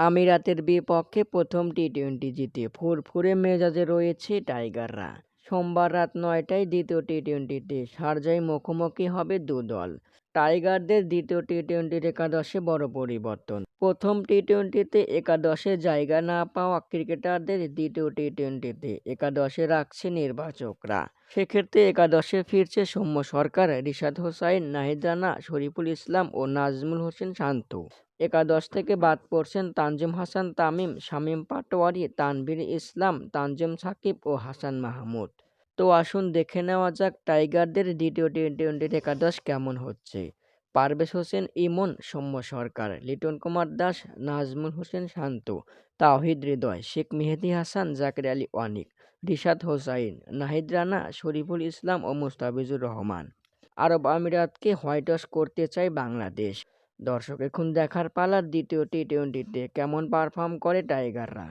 আমিরাতের বিপক্ষে প্রথম টি-টোয়েন্টি জিতে ফুরফুরে মেজাজে রয়েছে টাইগাররা। সোমবার রাত ৯টায় দ্বিতীয় টি-টোয়েন্টিতে শারজায় মুখোমুখি হবে দু-দল। টাইগারদের দ্বিতীয় টি-টোয়েন্টির একাদশে বড় পরিবর্তন। প্রথম টি-টোয়েন্টিতে একাদশে জায়গা না পাওয়া ক্রিকেটারদের দ্বিতীয় টি-টোয়েন্টিতে একাদশে রাখছে নির্বাচকরা। সেক্ষেত্রে একাদশে ফিরছে সৌম্য সরকার, রিশাদ হোসাইন, নাহিদ রানা, শরীফুল ইসলাম ও নাজমুল হোসেন শান্ত। একাদশ থেকে বাদ পড়ছেন তানজিম হাসান তামিম, শামীম পাটোয়ারি, তানভীর ইসলাম, তানজিম সাকিব ও হাসান মাহমুদ। তো আসুন দেখে নেওয়া যাক টাইগারদের দ্বিতীয় টি-টোয়েন্টির একাদশ কেমন হচ্ছে। পারভেজ হোসেন ইমন, সৌম্য সরকার, লিটন কুমার দাস, নাজমুল হোসেন শান্ত, তাওহিদ হৃদয়, শেখ মেহেদী হাসান, জাকের আলী অনিক, রিশাদ হোসাইন, নাহিদ রানা, শরীফুল ইসলাম ও মুস্তাফিজুর রহমান। আরব আমিরাতকে হোয়াইট ওয়াশ করতে চায় বাংলাদেশ। দর্শক এখন দেখার পালা দ্বিতীয় টি-টোয়েন্টিতে কেমন পারফর্ম করে টাইগাররা।